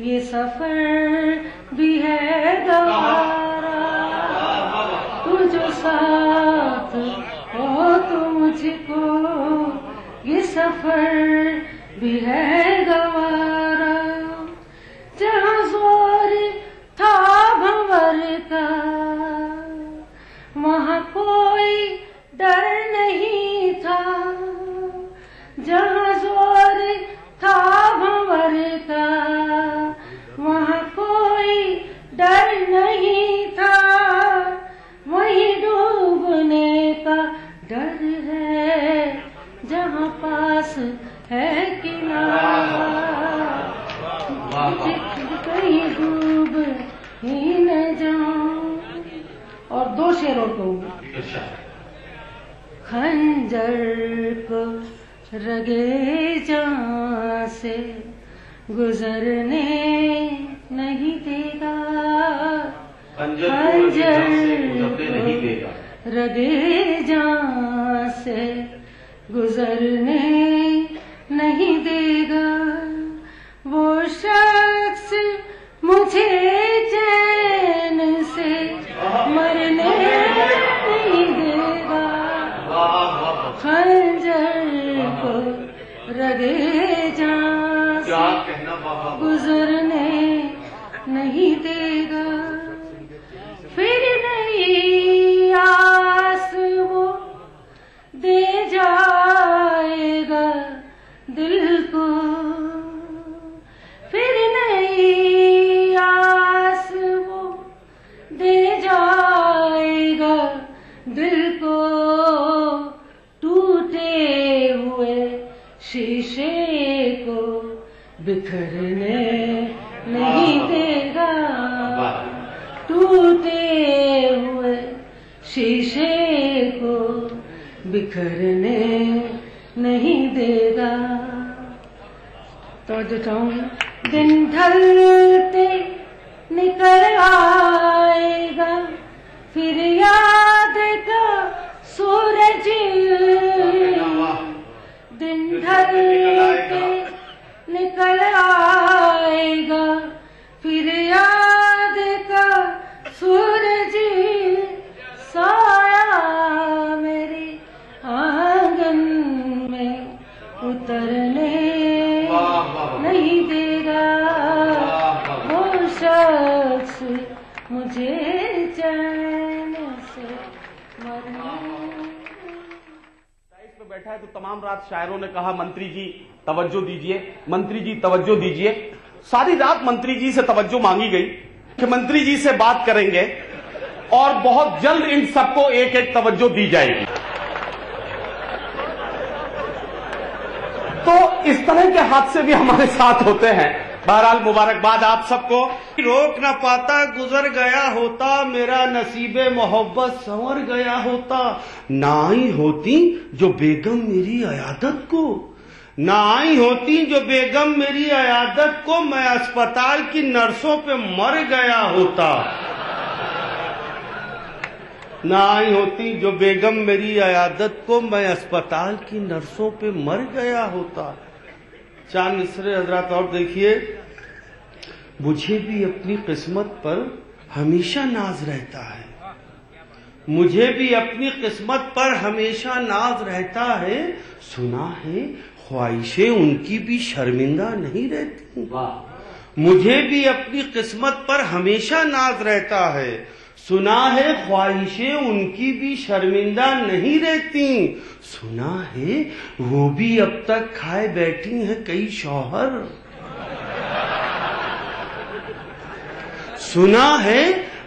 یہ سفر بھی ہے گوارا، تو جو ساتھ ہو تو مجھ کو یہ سفر بھی ہے گوارا، جہاں زور تھا بھنور کا وہاں کوئی ڈر نہیں تھا، جہاں زور تھا بھنور کا وہاں کوئی ڈر نہیں تھا، وہیں ڈوبنے کا ڈر ہے جہاں پاس ہے کنارہ، کہیں ڈوب ہی نہ جاؤں۔ اور دو شعر اور کہوں گی۔ خنجر کو رگے جاں سے گزرنے نہیں دے گا، خنجر کو رگے جاں سے گزرنے نہیں دے گا، وہ شخص مجھے چین سے مرنے نہیں دے گا، خنجر کو رگے جاں سے گزرنے نہیں دے گا، پھر نہیں آس وہ دے جائے گا دل کو، پھر نہیں آس وہ دے جائے گا دل کو، ٹوٹے ہوئے شیشے کو بکھرنے نہیں دے گا، ٹوٹے ہوئے شیشے کو بکھرنے نہیں دے گا۔ توجہ چاہوں گی۔ دن ڈھلتے نکل آئے گا پھر یاد کا سورج، دن ڈھلتے نکل آئے گا پھر یاد کا سورج، سایہ میرے آنگن میں اترنے نہیں دے گا، وہ شخص مجھے چین سے پہ بیٹھا ہے تو تمام رات شاعروں نے کہا منتری جی توجہ دیجئے، منتری جی توجہ دیجئے، ساری رات منتری جی سے توجہ مانگی گئی کہ منتری جی سے بات کریں گے اور بہت جلد ان سب کو ایک ایک توجہ دی جائے گی۔ تو اس طرح کے حادثے بھی ہمارے ساتھ ہوتے ہیں۔ بہرحال مبارکباد آپ سب کو۔ روک نہ پاتا گزر گیا ہوتا، میرا نصیب محبت سنور گیا ہوتا، نہ آئی ہوتی جو بیگم میری عیادت کو، نہ آئی ہوتی جو بیگم میری عیادت کو، میں اسپتال کی نرسوں پہ مر گیا ہوتا، نہ آئی ہوتی جو بیگم میری عیادت کو، میں اسپتال کی نرسوں پہ مر گیا ہوتا۔ چاند مصرے حضرات اور دیکھیے، مجھے بھی اپنی قسمت پر ہمیشہ ناز رہتا ہے، مجھے بھی اپنی قسمت پر ہمیشہ ناز رہتا ہے، سنا ہے خواہشیں ان کی بھی شرمندہ نہیں رہتی، مجھے بھی اپنی قسمت پر ہمیشہ ناز رہتا ہے، سنا ہے خواہشیں ان کی بھی شرمندہ نہیں رہتی، سنا ہے وہ بھی اب تک کھائے بیٹھی ہیں کئی شوہر، سنا ہے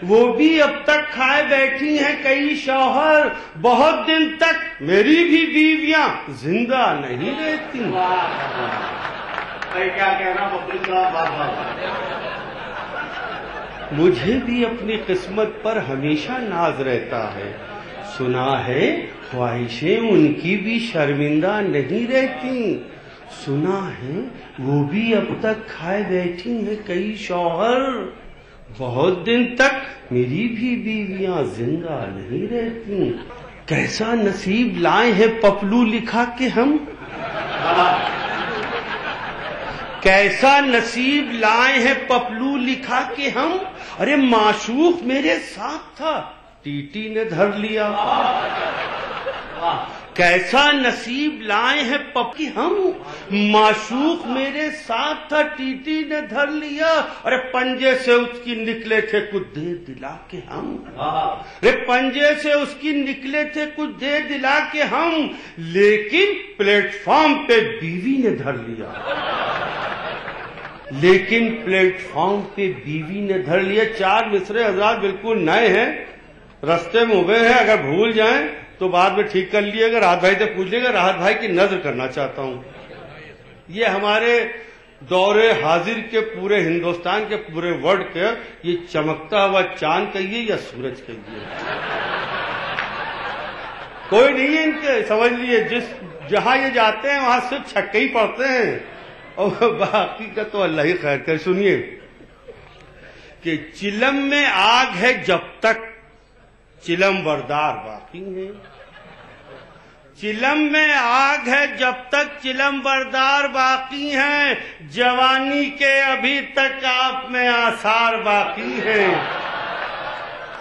وہ بھی اب تک کھائے بیٹھی ہیں کئی شوہر، بہت دن تک میری بھی بیویاں زندہ نہیں رہتی۔ کیا کہنا مجھے بھی اپنی قسمت پر ہمیشہ ناز رہتا ہے، سنا ہے خواہشیں ان کی بھی شرمندہ نہیں رہتی، سنا ہے وہ بھی اب تک کھائے بیٹھی ہیں کئی شوہر، بہت دن تک میری بھی بیویاں زندہ نہیں رہتی۔ کیسا نصیب لائے ہیں پپلو لکھا کہ ہم، کیسا نصیب لائے ہیں پپلو لکھا کہ ہم، ارے معشوق میرے ساتھ تھا ٹی ٹی نے دھر لیا۔ کیسا نصیب لائے ہیں پپی ہم، معشوق میرے ساتھ تھا ٹی ٹی نے دھر لیا، ارے پنجے سے اس کی نکلے تھے کچھ دے دلا کے ہم، ارے پنجے سے اس کی نکلے تھے کچھ دے دلا کے ہم، لیکن پلیٹ فارم پہ بیوی نے دھر لیا، لیکن پلیٹ فارم پہ بیوی نے دھر لیا۔ 4 مصرے حضرات بالکل نئے ہیں، رستے میں ہوئے ہیں، اگر بھول جائیں تو بعد میں ٹھیک کر لیے گا۔ راحت بھائی سے پوچھ لے گا، راحت بھائی کی نظر کرنا چاہتا ہوں۔ یہ ہمارے دور حاضر کے پورے ہندوستان کے پورے ورلڈ کے یہ چمکتا ہوا چاند کہیے یا سورج کہیے، کوئی نہیں ہے ان کے، سمجھ لیے جہاں یہ جاتے ہیں وہاں صرف چھکے ہی پڑتے ہیں، اور باقی کا تو اللہ ہی خیر کرے۔ سنیے کہ چلم میں آگ ہے جب تک چلم بردار باقی ہے، چلم میں آگ ہے جب تک چلم بردار باقی ہیں، جوانی کے ابھی تک آپ میں آثار باقی ہیں،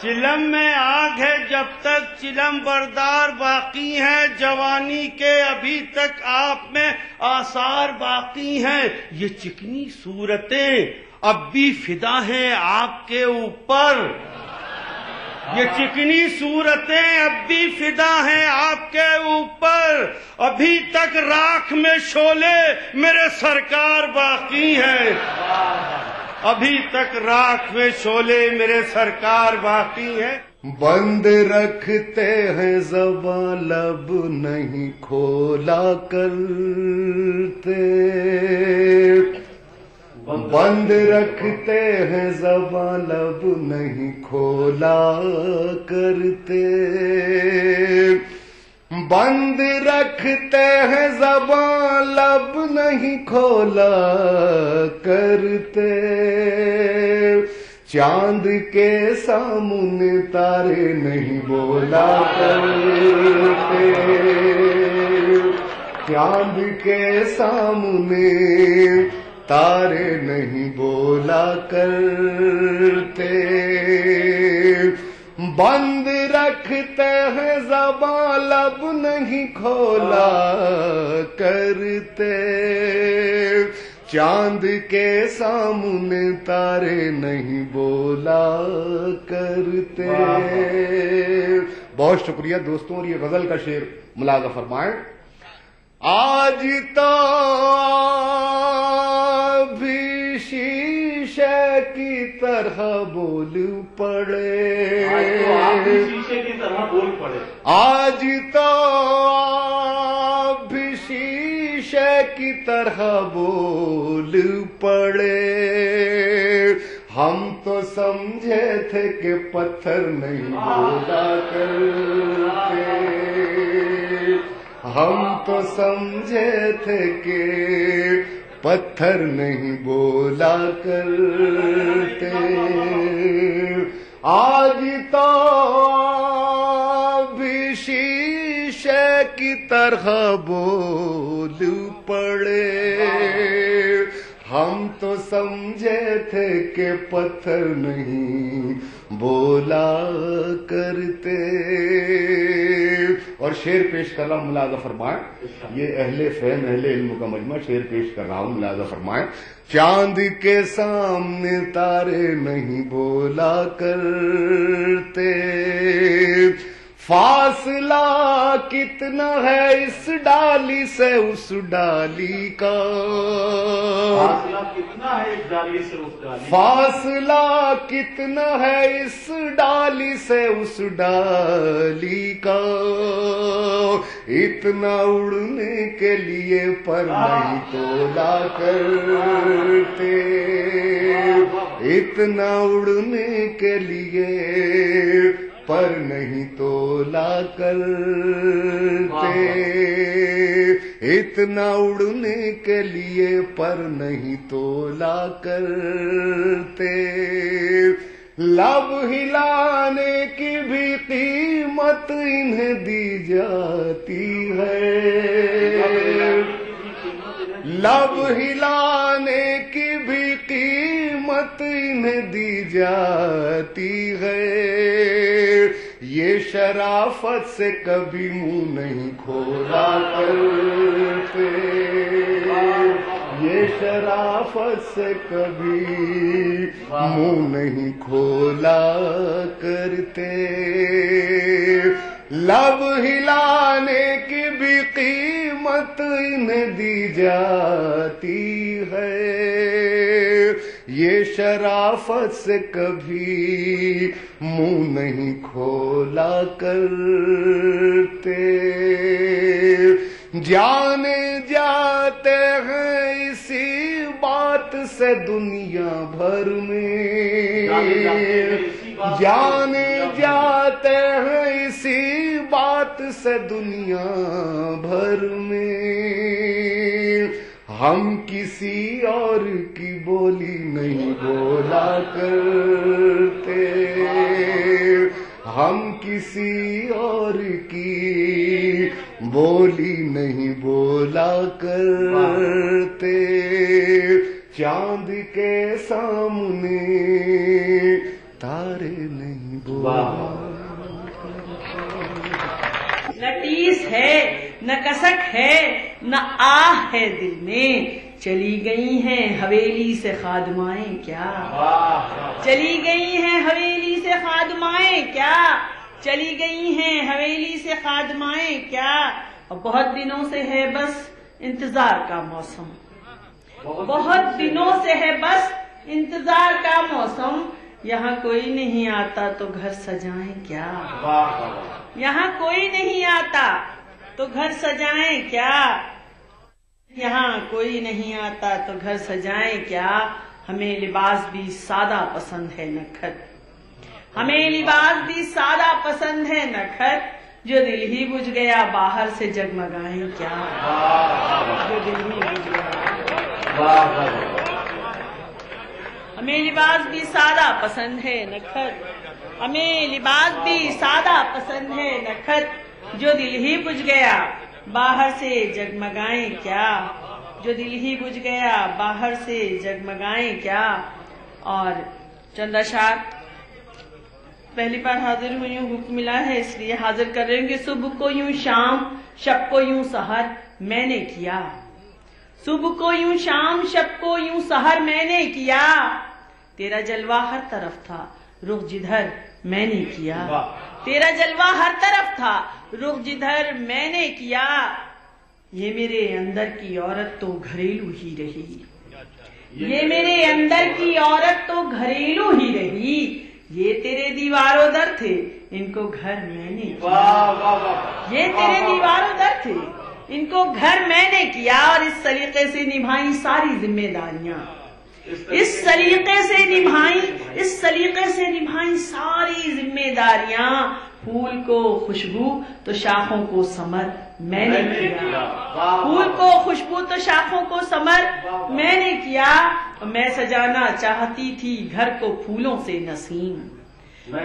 چلم میں آگ ہے جب تک چلم بردار باقی ہیں، جوانی کے ابھی تک آپ میں آثار باقی ہیں، یہ چکنی صورتیں اب بھی فدا ہیں آپ کے اوپر، یہ چکنی صورتیں اب بھی فدا ہیں آپ کے اوپر، ابھی تک راکھ میں شعلے میرے سرکار باقی ہیں، ابھی تک راکھ میں شعلے میرے سرکار باقی ہیں۔ بند رکھتے ہیں زباں لب نہیں کھولا کرتے، بند رکھتے ہیں زباں لب نہیں کھولا کرتے، بند رکھتے ہیں زباں لب نہیں کھولا کرتے، چاند کے سامنے تارے نہیں بولا کرتے، چاند کے سامنے تارے نہیں بولا کرتے، بند رکھتے ہیں زباں لب نہیں کھولا کرتے، چاند کے سامنے تارے نہیں بولا کرتے۔ بہت شکریہ دوستوں، اور یہ غزل کا شعر ملاحظہ فرمائیں۔ آج تو بھی شیشے کی طرح بول پڑے، شیشے کی طرح بول پڑے، آج تو بھی شیشے کی طرح بول پڑے، ہم تو سمجھے تھے کہ پتھر نہیں بولا کرتے، ہم تو سمجھے تھے کہ پتھر نہیں بولا کرتے، آج تو بھی شیشے کی طرح بول پڑے، ہم تو سمجھے تھے کہ پتھر نہیں بولا کرتے۔ اور شعر پیش کر رہا ہوں، ملاحظہ فرمائیں، یہ اہل فہم اہل علم کا مجمع شعر پیش کر رہا ہوں، ملاحظہ فرمائیں۔ چاند کے سامنے تارے نہیں بولا کرتے، فاصلہ کتنا ہے اس ڈالی سے اس ڈالی کا، فاصلہ کتنا ہے اس ڈالی سے اس ڈالی، فاصلہ کتنا ہے اس ڈالی سے اس ڈالی کا، اتنا اڑنے کے لیے پر نہیں تولا کرتے، اتنا اڑنے کے لیے پر نہیں تولا کرتے، اتنا اڑنے کے لیے پر نہیں تولا کرتے، لب ہلانے کی بھی قیمت انہیں دی جاتی ہے، لب ہلانے کی بھی قیمت انہیں دی جاتی ہے، یہ شرافت سے کبھی منہ نہیں کھولا کرتے، یہ شرافت سے کبھی منہ نہیں کھولا کرتے، لب ہلانے کی بھی قیمت انہیں دی جاتی ہے، یہ شرافت سے کبھی منہ نہیں کھولا کرتے، جانے جاتے ہیں اسی بات سے دنیا بھر میں، جانے جاتے ہیں اسی بات سے دنیا بھر میں، ہم کسی اور کی بولی نہیں بولا کرتے، ہم کسی اور کی بولی نہیں بولا کرتے، چاند کے سامنے تارے نہیں بولا، نہ ٹیس ہے نہ کسک ہے نہ آہ ہے دل میں، چلی گئی ہیں حویلی سے خادمائیں کیا، چلی گئی ہیں حویلی سے خادمائیں کیا، چلی گئی ہیں حویلی سے خادمائیں کیا، اور بہت دنوں سے ہے بس انتظار کا موسم، بہت دنوں سے ہے بس انتظار کا موسم، یہاں کوئی نہیں آتا تو گھر سجائیں کیا، یہاں کوئی نہیں آتا تو گھر سجائیں کیا، یہاں کوئی نہیں آتا تو گھر سجائیں کیا، ہمیں لباس بھی سادہ پسند ہے نکھت، ہمیں لباس بھی سادہ پسند ہے نکھت، جو دل ہی بجھ گیا باہر سے جگمگائیں کیا، جو دل ہی بجھ گیا، ہمیں لباس بھی سادہ پسند ہے نکھت، ہمیں لباس بھی سادہ پسند ہے نکھت، جو دل ہی بجھ گیا باہر سے جگمگائیں کیا، جو دل ہی بجھ گیا باہر سے جگمگائیں کیا۔ اور چند اشعار پہلی بار حاضر ہوئی ہوں، حکم ملا ہے اس لیے حاضر کر رہے ہوں کہ صبح کو یوں شام شب کو یوں سحر میں نے کیا، صبح کو یوں شام شب کو یوں سحر میں نے کیا، تیرا جلوہ ہر طرف تھا رخ جدھر میں نے کیا، تیرا جلوہ ہر طرف تھا رخ جدھر میں نے کیا، یہ میرے اندر کی عورت تو گھریلو ہی رہی، یہ میرے اندر کی عورت تو گھریلو ہی رہی، یہ تیرے دیواروں در تھے ان کو گھر میں نے کیا، یہ تیرے دیواروں در تھے ان کو گھر میں نے کیا، اور اس سلیقے سے نبھائی ساری ذمہ داریاں، اس سلیقے سے نبھائی ساری ذمہ داریاں، پھول کو خوشبو تو شاخوں کو ثمر میں نے کیا، پھول کو خوشبو تو شاخوں کو ثمر میں نے کیا، میں سجانا چاہتی تھی گھر کو پھولوں سے نسیم،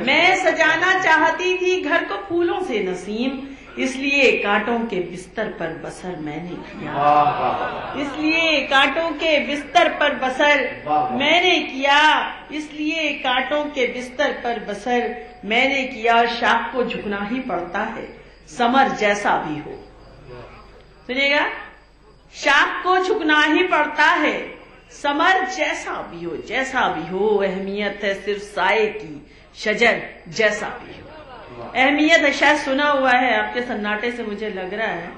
میں سجانا چاہتی تھی گھر کو پھولوں سے نسیم، اس لیے کانٹوں کے بستر پر بسر میں نے کیا، اس لیے کانٹوں کے بستر پر بسر میں نے کیا، اس لیے کانٹوں کے بستر پر بسر میں نے کیا، شاخ کو جھکنا ہی پڑتا ہے ثمر جیسا بھی ہو، سنیے گا، شاخ کو جھکنا ہی پڑتا ہے ثمر جیسا بھی ہو، جیسا بھی ہو، اہمیت ہے صرف سائے کی شجر جیسا بھی ہو، اہمیت ہے، شاید سنا ہوا ہے آپ کے سناٹے سے مجھے لگ رہا ہے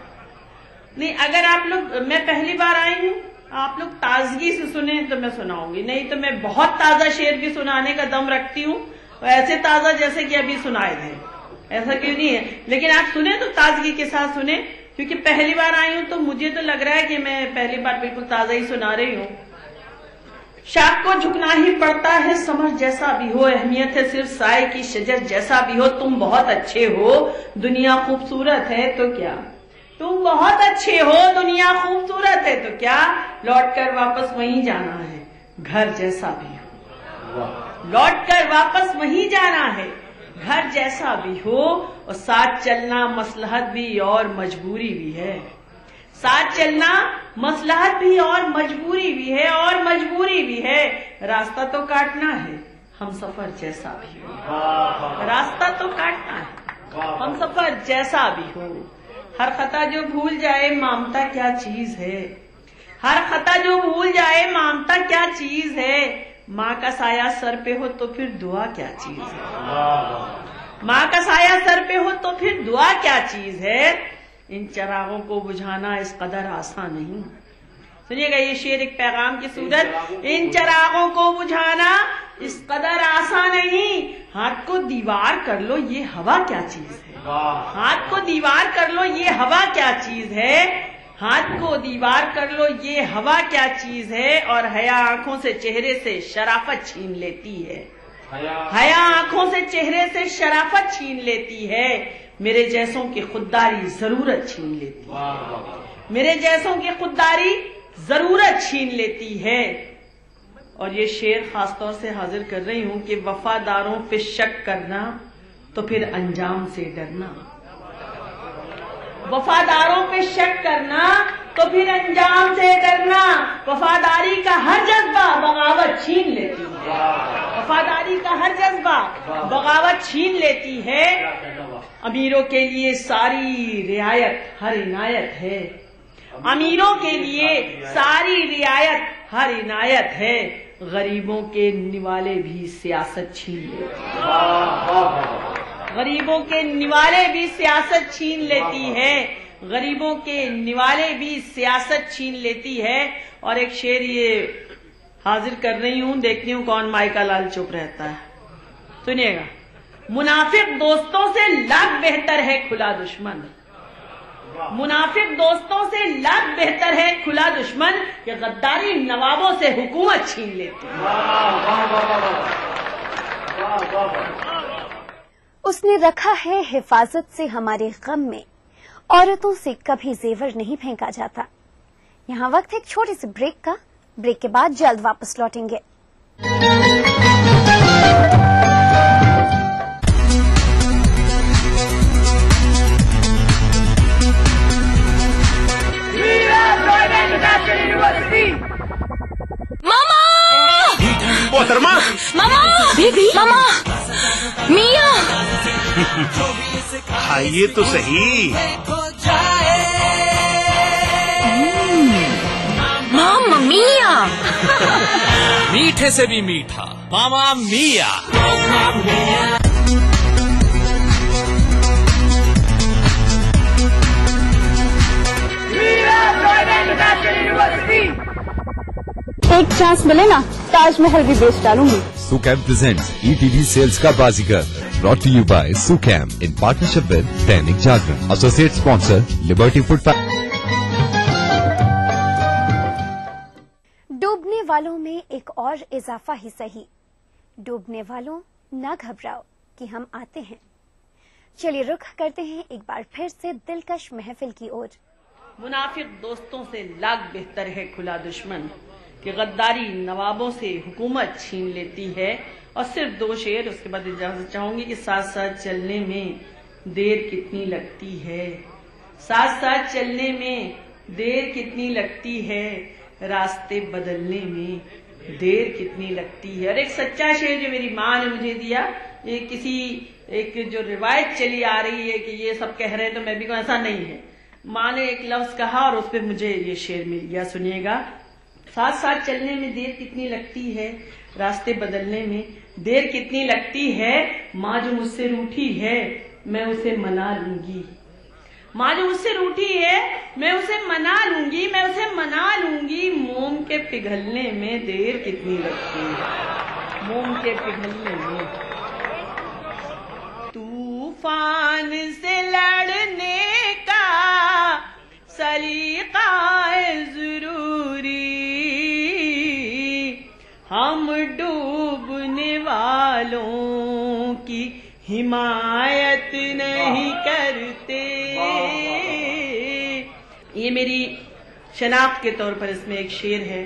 نہیں، اگر آپ لوگ، میں پہلی بار آئی ہوں، آپ لوگ تازگی سے سنیں تو میں سناؤں گی، نہیں تو میں بہت تازہ شعر بھی سنانے کا دم رکھتی ہوں، ایسے تازہ جیسے کہ ابھی سنائے تھے، ایسا کیوں نہیں ہے، لیکن آپ سنیں تو تازگی کے ساتھ سنیں، کیونکہ پہلی بار آئی ہوں تو مجھے تو لگ رہا ہے کہ میں پہلی بار بالکل تازہ ہی سنا رہی ہوں۔ شاخ کو جھکنا ہی پڑتا ہے ثمر جیسا بھی ہو، اہمیت ہے صرف سائے کی شجر جیسا بھی ہو، تم بہت اچھے ہو دنیا خوبصورت ہے تو کیا، تم بہت اچھے ہو دنیا خوبصورت ہے تو کیا، لوٹ کر واپس وہیں جانا ہے گھر جیسا بھی ہو، لوٹ کر واپس وہیں جانا ہے گھر جیسا بھی ہو، اور ساتھ چلنا مصلحت بھی اور مجبوری بھی ہے، ساتھ چلنا مصلحت بھی اور مجبوری بھی ہے، اور مجبوری بھی ہے۔ راستہ تو کاٹنا ہے ہم سفر جیسا بھی ہو، راستہ تو کاٹنا ہے ہم سفر جیسا بھی ہو۔ ہر خطا جو بھول جائے مامتا کیا چیز ہے، ہر خطا جو بھول جائے مامتا کیا چیز ہے۔ ماں کا سایہ سر پہ ہو تو پھر دعا کیا چیز ہے، ماں کا سایہ سر پہ ہو تو پھر دعا کیا چیز ہے۔ ان چراغوں کو بجھانا اس قدر آسان نہیں۔ سنیے گا یہ شعر ایک پیغام کی صورت۔ ان چراغوں کو بجھانا اس قدر آسان نہیں، ہاتھ کو دیوار کر لو یہ ہوا کیا چیز ہے، ہاتھ کو دیوار کر لو یہ ہوا کیا چیز ہے، ہاتھ کو دیوار کر لو یہ ہوا کیا چیز ہے۔ اور حیا آنکھوں سے چہرے سے شرافت چھین لیتی ہے، حیا آنکھوں سے چہرے سے شرافت چھین لیتی ہے۔ میرے جیسوں کی خودداری ضرورت چھین لیتی ہے، میرے جیسوں کی خودداری ضرورت چھین لیتی ہے۔ اور یہ شعر خاص طور سے حاضر کر رہی ہوں کہ وفاداروں پہ شک کرنا تو پھر انجام سے ڈرنا، وفاداروں پہ شک کرنا تو پھر انجام سے ڈرنا۔ وفاداری کا ہر جذبہ بغاوت چھین لیتی ہے، وفاداری کا ہر جذبہ بغاوت چھین لیتی ہے۔ امیروں کے لیے ساری رعایت ہر عنایت ہے، امیروں کے لیے ساری رعایت ہر عنایت ہے۔ غریبوں کے نوالے بھی سیاست چھین لیتی ہے، غریبوں کے نوالے بھی سیاست چھین لیتی ہے، غریبوں کے نوالے بھی سیاست چھین لیتی ہے۔ اور ایک شعر یہ حاضر کر رہی ہوں، دیکھتی ہوں کون مائکا لال چپ رہتا ہے۔ سنیے گا، منافق دوستوں سے لاکھ بہتر ہے کھلا دشمن، منافق دوستوں سے لاکھ بہتر ہے کھلا دشمن، کہ غداری نوابوں سے حکومت چھین لیتی ہے۔ اس نے رکھا ہے حفاظت سے ہمارے غم میں، عورتوں سے کبھی زیور نہیں پھینکا جاتا۔ یہاں وقت ہے ایک چھوٹے سے بریک کا، بریک کے بعد جلد واپس لوٹیں گے۔ ماما محترمہ، ماما بیبی، ماما میاں، کھائیے تو صحیح۔ ماما میاں، میٹھے سے بھی میٹھا ماما میاں۔ ایک چانس ملے نا تاج محل بھی بیچ ڈالوں گی۔ سوکیم پریزنٹس ETV سیلز کا Baazigar, brought to you by سوکیم in partnership with Dainik Jagran, associate sponsor Liberty food. ڈوبنے والوں میں ایک اور اضافہ ہی صحیح، ڈوبنے والوں نہ گھبراؤ کہ ہم آتے ہیں۔ چلیے رخ کرتے ہیں ایک بار پھر سے دلکش محفل کی اور۔ منافق دوستوں سے لاکھ بہتر ہے کھلا دشمن، کہ غداری نوابوں سے حکومت چھین لیتی ہے۔ اور صرف دو شعر، اس کے بعد اجازت چاہوں گی کہ ساتھ ساتھ چلنے میں دیر کتنی لگتی ہے، ساتھ ساتھ چلنے میں دیر کتنی لگتی ہے، راستے بدلنے میں دیر کتنی لگتی ہے۔ اور ایک سچا شعر جو میری ماں نے مجھے دیا، یہ کسی ایک جو روایت چلی آ رہی ہے کہ یہ سب کہہ رہے ہیں تو میں بھی کہوں، ایسا نہیں ہے۔ ماں نے ایک لفظ کہا اور اس پہ مجھے یہ شعر مل گیا، سنیے گا۔ ساتھ ساتھ چلنے میں دیر کتنی لگتی ہے، راستے بدلنے میں دیر کتنی لگتی ہے، ماں جو مجھ سے روٹھی ہے میں اسے منا لوں گی، ماں جو مجھ سے روٹھی ہے میں اسے منا لوں گی، میں اسے منا لوں گی، موم کے پگھلنے میں دیر کتنی لگتی ہے، موم کے پگھلنے میں۔ طوفان سے لڑنے کا سلیقہ ضروری، ہم ڈوبنے والوں کی حمایت نہیں کرتے۔ یہ میری شناخت کے طور پر اس میں ایک شعر ہے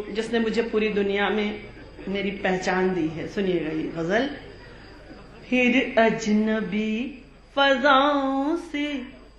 جس نے مجھے پوری دنیا میں میری پہچان دی ہے۔ سنیے گا یہ غزل۔ پھر اجنبی فضاؤں سے